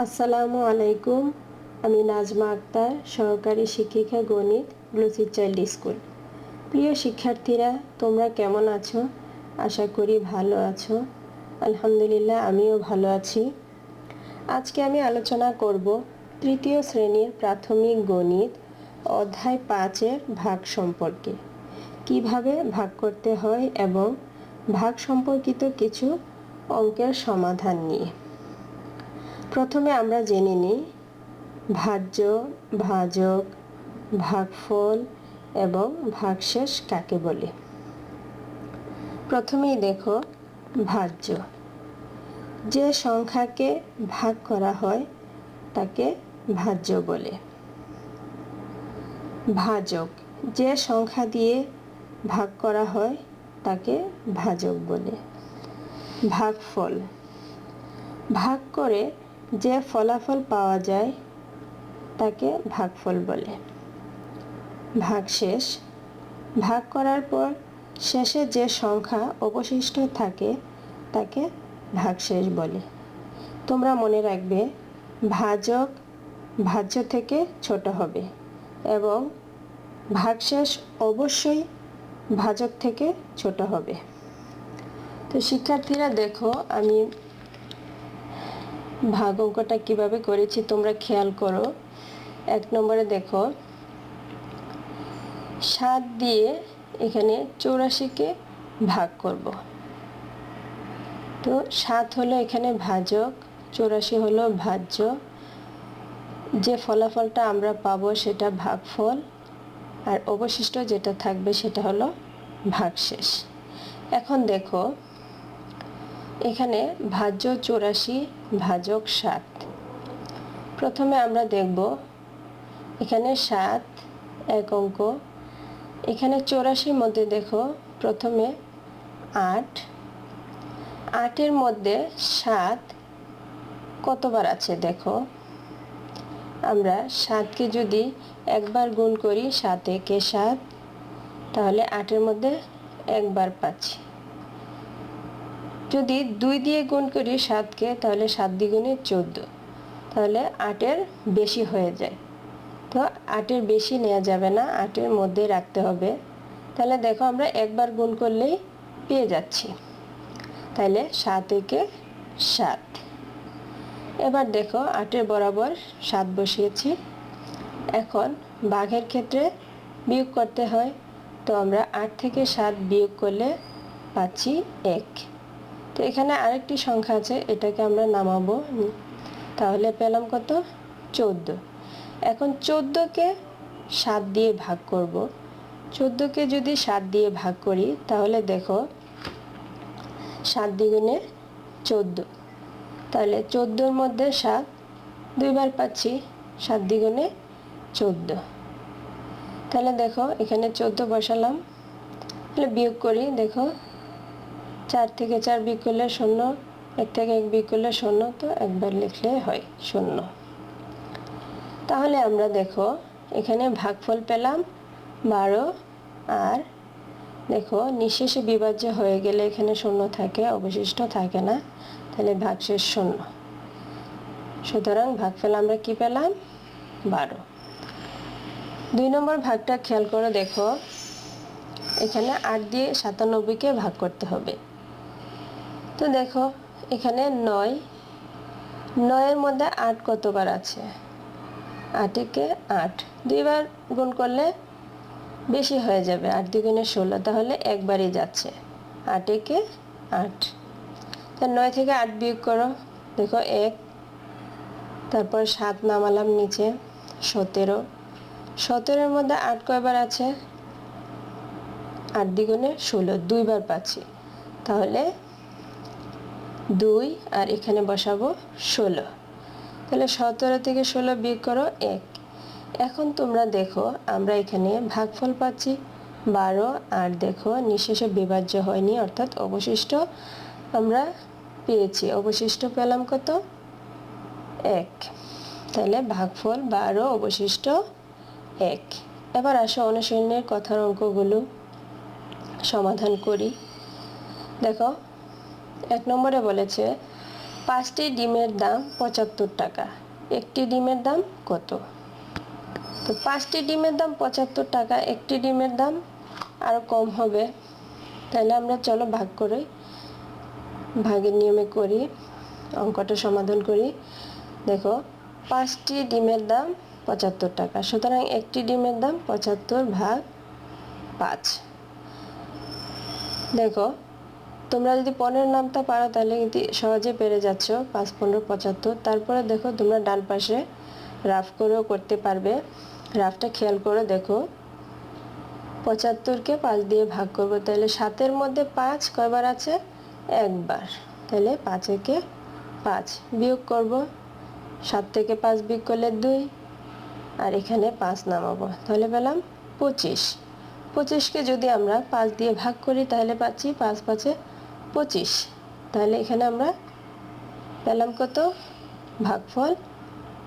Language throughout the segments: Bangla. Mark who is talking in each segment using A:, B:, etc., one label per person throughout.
A: আসসালামু আলাইকুম। আমি নাজমা আক্তার, সহকারী শিক্ষিকা গণিত, ব্লুসি চাইল্ড স্কুল। প্রিয় শিক্ষার্থীরা, তোমরা কেমন আছো? আশা করি ভালো আছো। আলহামদুলিল্লাহ, আমিও ভালো আছি। আজকে আমি আলোচনা করব তৃতীয় শ্রেণীর প্রাথমিক গণিত অধ্যায় 5-এর ভাগ সম্পর্কে। কিভাবে ভাগ করতে হয় এবং ভাগ সম্পর্কিত কিছু অঙ্কের সমাধান নিয়ে। প্রথমে আমরা জেনে নিই ভাজ্য, ভাজক, ভাগফল এবং ভাগশেষ কাকে বলে। প্রথমেই দেখো ভাজ্য। যে সংখ্যাকে ভাগ করা হয় তাকে ভাজ্য বলে। ভাজক। যে সংখ্যা দিয়ে ভাগ করা হয় তাকে ভাজক বলে। ভাগফল। ভাগ করে যে ফলাফল পাওয়া যায় তাকে ভাগফল বলে। ভাগশেষ। ভাগ করার পর শেষে যে সংখ্যা অবশিষ্ট থাকে তাকে ভাগশেষ বলে। তোমরা মনে রাখবে, ভাজক ভাজ্য থেকে ছোট হবে এবং ভাগশেষ অবশ্যই ভাজক থেকে ছোট হবে। তো শিক্ষার্থীরা দেখো, আমি ভাগ অঙ্কটা কিভাবে করেছি তোমরা খেয়াল করো। 1 নম্বরে দেখো, 7 দিয়ে এখানে 84-কে ভাগ করব। তো 7 হলো এখানে ভাজক, 84 হলো ভাজ্য। যে ফলাফলটা আমরা পাবো সেটা ভাগফল, আর অবশিষ্ট যেটা থাকবে সেটা হলো ভাগশেষ। এখন দেখো, এখানে ভাজ্য 84, ভাজক 7। প্রথমে আমরা দেখব এখানে 7 এক অঙ্ক, এখানে 84-র মধ্যে দেখো প্রথমে 8, 8-এর মধ্যে 7 কতবার আছে দেখো। আমরা 7কে যদি একবার গুণ করি, 7 একে 7, তাহলে 8-এর মধ্যে একবার পাচ্ছি। যদি 2 দিয়ে গুণ করি 7কে, তাহলে 7 দ্বিগুণে 14, তাহলে 8-এর বেশি হয়ে যায়। তো 8-এর বেশি নেওয়া যাবে না, 8-এর মধ্যে রাখতে হবে। তাহলে দেখো, আমরা একবার গুণ করলেই পেয়ে যাচ্ছি। তাহলে 7 একে 7। এবার দেখো 8-এর বরাবর 7 বসিয়েছি। এখন ভাগের ক্ষেত্রে বিয়োগ করতে হয়, তো আমরা 8 থেকে 7 বিয়োগ করলে পাচ্ছি 1। তো এখানে আরেকটি সংখ্যা আছে, এটাকে আমরা নামাবো, তাহলে পেলাম কত? 14। এখন 14কে 7 দিয়ে ভাগ করব। 14কে যদি 7 দিয়ে ভাগ করি, তাহলে দেখো 7 দ্বিগুণে 14, তাহলে 14-র মধ্যে 7 দুইবার পাচ্ছি, 7 দ্বিগুণে 14। তাহলে দেখো এখানে 14 বসালাম, তাহলে বিয়োগ করি। দেখো 4 থেকে 4 বিয়োগ করলে 0, 1 থেকে 1 বিয়োগ করলে 0, তো একবার লিখলে হয় 0। তাহলে আমরা দেখো এখানে ভাগফল পেলাম 12, আর দেখো নিঃশেষে বিভাজ্য হয়ে গেলে এখানে 0 থাকে, অবশিষ্ট থাকে না, তাহলে ভাগশেষ 0। সুতরাং ভাগফল আমরা কি পেলাম? 12। 2 নম্বর ভাগটা খেয়াল করে দেখো, এখানে 8 দিয়ে 97কে ভাগ করতে হবে। তো দেখো এখানে 9, 9-এর মধ্যে 8 কতবার আছে? 8 একে 8, দুইবার গুণ করলে বেশি হয়ে যাবে, 8 দ্বিগুণে 16, তাহলে একবারই যাচ্ছে, 8 একে 8। তা 9 থেকে 8 বিয়োগ করো, দেখো 1, তারপর 7 নামালাম নিচে, 17। 17-এর মধ্যে 8 কয়বার আছে? 8 দ্বিগুণে 16, দুইবার পাচ্ছি, তাহলে 2, আর এখানে বসাবো 16। তাহলে 17 থেকে 16 বিয়োগ করো 1। এখন তোমরা দেখো আমরা এখানে ভাগফল পাচ্ছি 12, আর দেখো নিঃশেষে বিভাজ্য হয়নি, অর্থাৎ অবশিষ্ট আমরা পেয়েছি। অবশিষ্ট পেলাম কত? 1। তাহলে ভাগফল 12, অবশিষ্ট 1। এবার আসো অনুশীলনের কথার অঙ্কগুলো সমাধান করি। দেখো 1 নম্বরে বলেছে 5টি ডিমের দাম 75 টাকা, একটি ডিমের দাম কত? তো 5টি ডিমের দাম 75 টাকা, একটি ডিমের দাম আরও কম হবে। তাহলে আমরা চলো ভাগ করি, ভাগের নিয়মে করি, অঙ্কটা সমাধান করি। দেখো 5টি ডিমের দাম 75 টাকা, সুতরাং একটি ডিমের দাম 75 ভাগ 5। দেখো তোমরা যদি 15 নামতে পারো তাহলে কিন্তু সহজে পেরে যাচ্ছ, 5 15 75। তারপরে দেখো তোমরা ডান পাশে রাফ করেও করতে পারবে, রাফটা খেয়াল করে দেখো। 75কে 5 দিয়ে ভাগ করব, তাহলে 7-এর মধ্যে 5 কয়বার আছে? একবার। তাহলে 5 একে 5 বিয়োগ করব, 7 থেকে 5 বিয়োগ করলে 2, আর এখানে 5 নামাবো, তাহলে পেলাম 25। 25কে যদি আমরা 5 দিয়ে ভাগ করি তাহলে পাচ্ছি 5 5-এ 25। তাহলে এখানে আমরা পেলাম কত? ভাগফল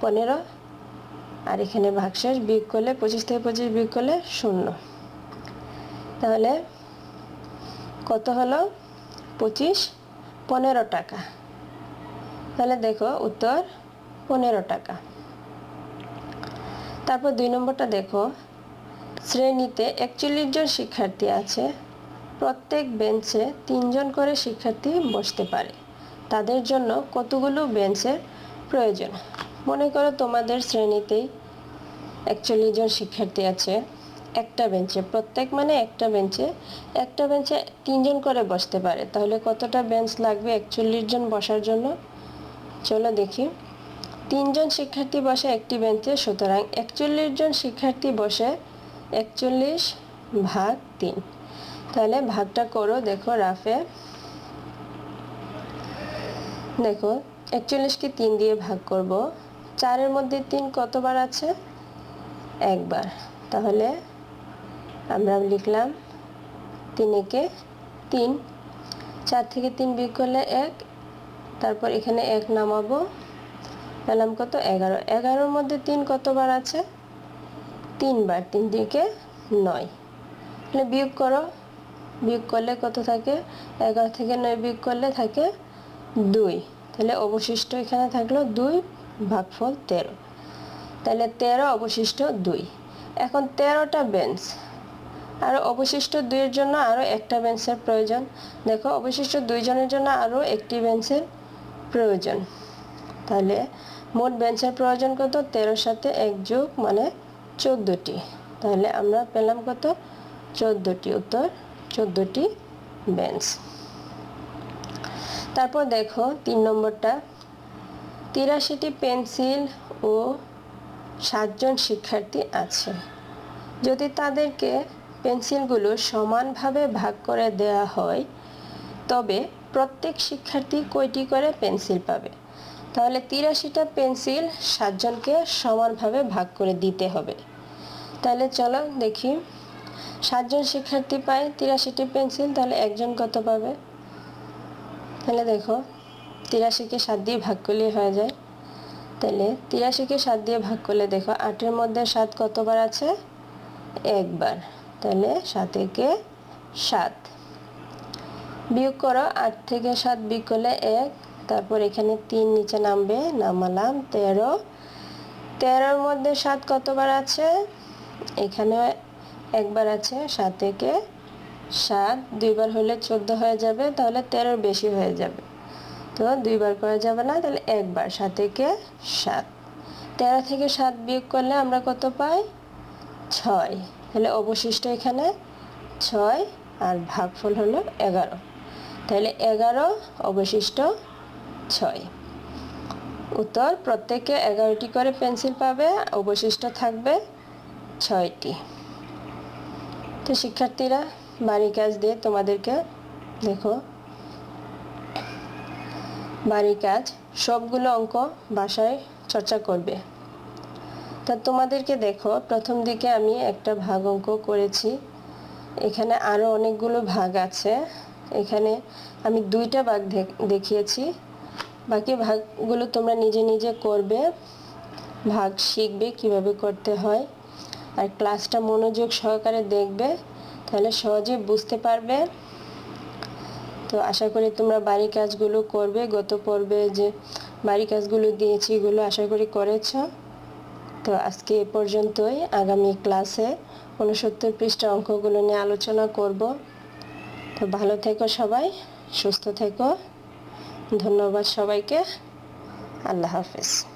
A: 15, আর এখানে ভাগশেষ বিয়োগ করলে 25 থেকে 25 বিয়োগ করলে 0। তাহলে কত হলো? 25 15 টাকা। তাহলে দেখো উত্তর 15 টাকা। তারপর 2 নম্বরটা দেখো, শ্রেণীতে 41 জন শিক্ষার্থী আছে, প্রত্যেক বেঞ্চে 3 জন করে শিক্ষার্থী বসতে পারে, তাদের জন্য কতগুলো বেঞ্চের প্রয়োজন? মনে করো তোমাদের শ্রেণীতেই 41 জন শিক্ষার্থী আছে, একটা বেঞ্চে, প্রত্যেক মানে একটা বেঞ্চে 3 জন করে বসতে পারে, তাহলে কতটা বেঞ্চ লাগবে 41 জন বসার জন্য? চলো দেখি। 3 জন শিক্ষার্থী বসে একটি বেঞ্চে, সুতরাং 41 জন শিক্ষার্থী বসে 41 ভাগ 3। তাহলে ভাগটা করো, দেখো রাফে। দেখো 41কে 3 দিয়ে ভাগ করব, 4-এর মধ্যে 3 কতবার আছে? একবার। তাহলে আমরা লিখলাম 3 একে 3, 4 থেকে 3 বিয়োগ করলে 1, তারপর এখানে 1 নামাবো, পেলাম কত? 11। 11-এর মধ্যে 3 কতবার আছে? 3 বার, 3 থেকে 9। তাহলে বিয়োগ করো, বিয়োগ করলে কত থাকে? 11 থেকে 9 বিয়োগ করলে থাকে 2। তাহলে অবশিষ্ট এখানে থাকলো 2, ভাগফল 13। তাহলে 13 অবশিষ্ট 2। এখন 13টা বেঞ্চ, আর অবশিষ্ট 2-এর জন্য আরও একটা বেঞ্চের প্রয়োজন। দেখো অবশিষ্ট 2 জনের জন্য আরও একটি বেঞ্চের প্রয়োজন। তাহলে মোট বেঞ্চের প্রয়োজন কত? 13-র সাথে 1 যোগ মানে 14টি। তাহলে আমরা পেলাম কত? 14টি। উত্তর 14টি বেঞ্চ। তারপর দেখো 3 নম্বরটা, 83টি পেন্সিল ও 7 জন শিক্ষার্থী আছে, যদি তাদেরকে পেন্সিলগুলো সমানভাবে ভাগ করে দেওয়া হয় তবে প্রত্যেক শিক্ষার্থী কয়টি করে পেন্সিল পাবে? তাহলে 83টা পেন্সিল 7 জনকে সমানভাবে ভাগ করে দিতে হবে। তাহলে চলো দেখি, 7 জন শিক্ষার্থী পায় 83টি পেন্সিল, তাহলে একজন কত পাবে? তাহলে দেখো 83কে 7 দিয়ে ভাগ করলে হয়ে যায়। তাহলে 83কে 7 দিয়ে ভাগ করলে দেখো 8-এর মধ্যে 7 কতবার আছে? একবার। তাহলে 7 একে 7 বিয়োগ করো, 8 থেকে 7 বিয়োগ করলে 1, তারপর এখানে 3 নিচে নামবে, নামালাম 13। 13-এর মধ্যে 7 কতবার আছে? এখানে একবার আছে, 7 একে 7 2বার হলে 14 হয়ে যাবে, তাহলে 13-এর বেশি হয়ে যাবে, তো 2বার করা যাবে না, তাহলে একবার, 7 একে 7। 13 থেকে 7 বিয়োগ করলে আমরা কত পাই? 6। তাহলে অবশিষ্ট এখানে 6, আর ভাগফল হলো 11। তাহলে 11 অবশিষ্ট 6। উত্তর প্রত্যেকে 11টি করে পেন্সিল পাবে, অবশিষ্ট থাকবে 6টি। তো শিক্ষার্থীরা বাড়ি কাজ দিয়ে তোমাদেরকে দেখো, বাড়ি কাজ সবগুলো অঙ্ক বাসায় চর্চা করবে। তা তোমাদেরকে দেখো, প্রথম দিকে আমি একটা ভাগ অঙ্ক করেছি, এখানে আরও অনেকগুলো ভাগ আছে, এখানে আমি 2টা ভাগ দেখিয়েছি, বাকি ভাগগুলো তোমরা নিজে নিজে করবে, ভাগ শিখবে কিভাবে করতে হয়, আর ক্লাসটা মনোযোগ সহকারে দেখবে, তাহলে সহজে বুঝতে পারবে। তো আশা করি তোমরা বাড়ি কাজগুলো করবে। গত পর্বে যে বাড়ি কাজগুলো দিয়েছি এগুলো আশা করি করেছো। তো আজকে এ পর্যন্তই। আগামী ক্লাসে 69 পৃষ্ঠা অঙ্কগুলো নিয়ে আলোচনা করব। তো ভালো থেকো সবাই, সুস্থ থেকো। ধন্যবাদ সবাইকে। আল্লাহ হাফেজ।